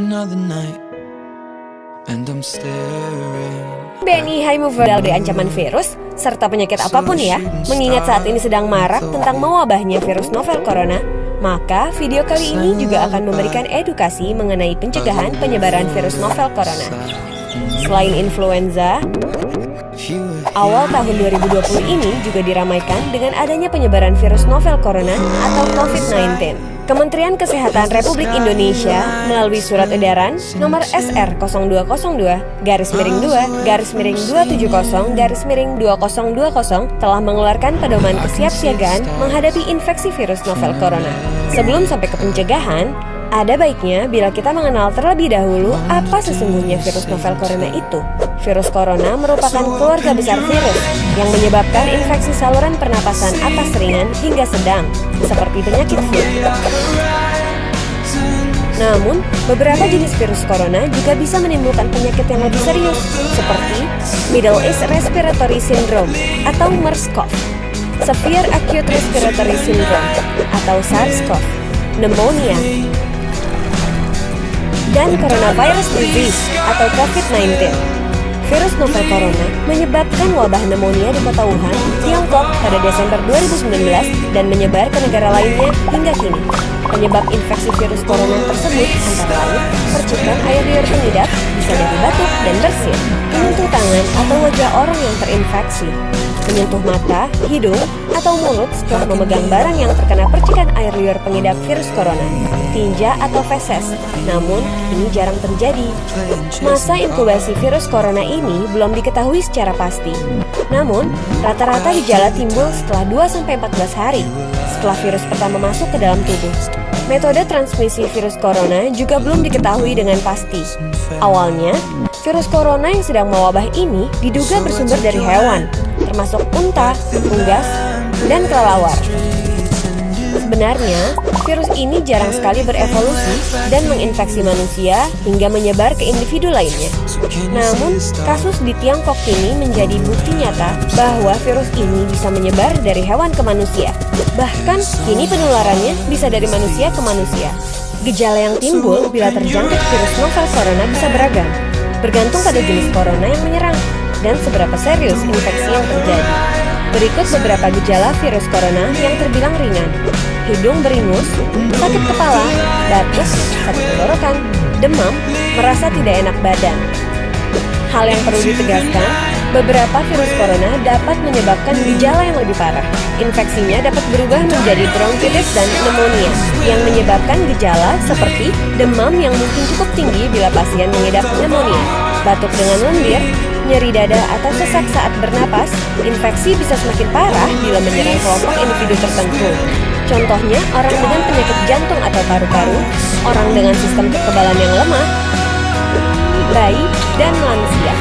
another night and I'm staring. BNI High Mover dari ancaman virus serta penyakit apapun ya. Mengingat saat ini sedang marak tentang mewabahnya virus novel corona, maka video kali ini juga akan memberikan edukasi mengenai pencegahan penyebaran virus novel corona. Selain influenza, awal tahun 2020 ini juga diramaikan dengan adanya penyebaran virus novel corona atau COVID-19. Kementerian Kesehatan Republik Indonesia melalui surat edaran nomor SR 0202-270-270-2020 telah mengeluarkan pedoman kesiapsiagaan menghadapi infeksi virus novel corona. Sebelum sampai ke pencegahan, ada baiknya bila kita mengenal terlebih dahulu apa sesungguhnya virus novel corona itu. Virus corona merupakan keluarga besar virus yang menyebabkan infeksi saluran pernapasan atas ringan hingga sedang, seperti penyakit flu. Namun, beberapa jenis virus corona juga bisa menimbulkan penyakit yang lebih serius, seperti Middle East Respiratory Syndrome atau MERS-CoV, Severe Acute Respiratory Syndrome atau SARS-CoV, pneumonia, dan coronavirus disease atau COVID-19. Virus novel corona menyebabkan wabah pneumonia di kota Wuhan, Tiongkok pada Desember 2019 dan menyebar ke negara lainnya hingga kini. Penyebab infeksi virus corona tersebut antara lain percikan air liur pengidap, bisa dari batuk dan bersin, menyentuh tangan atau wajah orang yang terinfeksi, menyentuh mata, hidung, atau mulut setelah memegang barang yang terkena percikan air liur pengidap virus corona, tinja atau feses. Namun, ini jarang terjadi. Masa inkubasi virus corona ini belum diketahui secara pasti. Namun, rata-rata gejala timbul setelah 2-14 hari setelah virus pertama masuk ke dalam tubuh. Metode transmisi virus corona juga belum diketahui dengan pasti. Awalnya, virus corona yang sedang mewabah ini diduga bersumber dari hewan, termasuk unta, unggas, dan kelelawar. Sebenarnya, virus ini jarang sekali berevolusi dan menginfeksi manusia hingga menyebar ke individu lainnya. Namun, kasus di Tiongkok ini menjadi bukti nyata bahwa virus ini bisa menyebar dari hewan ke manusia. Bahkan, kini penularannya bisa dari manusia ke manusia. Gejala yang timbul bila terjangkit virus novel corona bisa beragam, bergantung pada jenis corona yang menyerang dan seberapa serius infeksi yang terjadi. Berikut beberapa gejala virus corona yang terbilang ringan: hidung beringus, sakit kepala, batuk, sakit tenggorokan, demam, merasa tidak enak badan. Hal yang perlu ditegaskan, beberapa virus corona dapat menyebabkan gejala yang lebih parah. Infeksinya dapat berubah menjadi bronkitis dan pneumonia yang menyebabkan gejala seperti demam yang mungkin cukup tinggi bila pasien mengidap pneumonia, batuk dengan lendir, nyeri dada atau sesak saat bernapas. Infeksi bisa semakin parah bila menyerang kelompok individu tertentu. Contohnya, orang dengan penyakit jantung atau paru-paru, orang dengan sistem kekebalan yang lemah, bayi, dan lansia.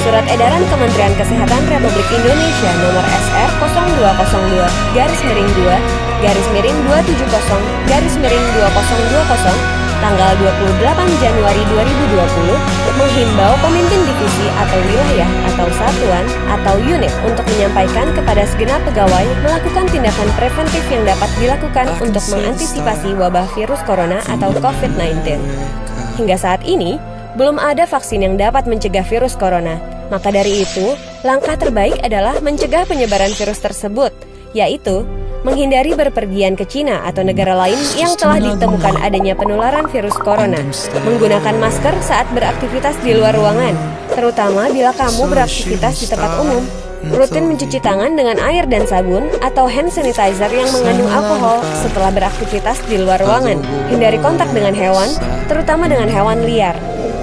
Surat edaran Kementerian Kesehatan Republik Indonesia nomor SR 0202-270-2020 tanggal 28 Januari 2020 menghimbau pemimpin divisi atau wilayah atau satuan atau unit untuk menyampaikan kepada segenap pegawai melakukan tindakan preventif yang dapat dilakukan untuk mengantisipasi wabah virus corona atau COVID-19. Hingga saat ini, belum ada vaksin yang dapat mencegah virus corona. Maka dari itu, langkah terbaik adalah mencegah penyebaran virus tersebut, yaitu menghindari berpergian ke Cina atau negara lain yang telah ditemukan adanya penularan virus corona, menggunakan masker saat beraktivitas di luar ruangan, terutama bila kamu beraktivitas di tempat umum, rutin mencuci tangan dengan air dan sabun atau hand sanitizer yang mengandung alkohol setelah beraktivitas di luar ruangan, hindari kontak dengan hewan, terutama dengan hewan liar.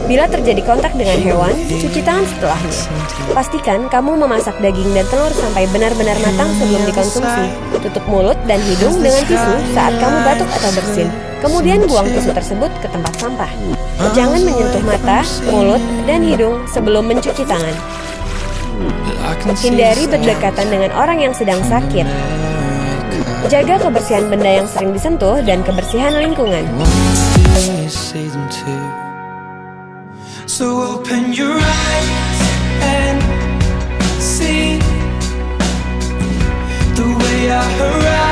Bila terjadi kontak dengan hewan, cuci tangan setelahnya. Pastikan kamu memasak daging dan telur sampai benar-benar matang sebelum dikonsumsi. Tutup mulut dan hidung dengan tisu saat kamu batuk atau bersin. Kemudian buang tisu tersebut ke tempat sampah. Jangan menyentuh mata, mulut, dan hidung sebelum mencuci tangan. Hindari berdekatan dengan orang yang sedang sakit. Jaga kebersihan benda yang sering disentuh dan kebersihan lingkungan. So open your eyes and see the way our horizon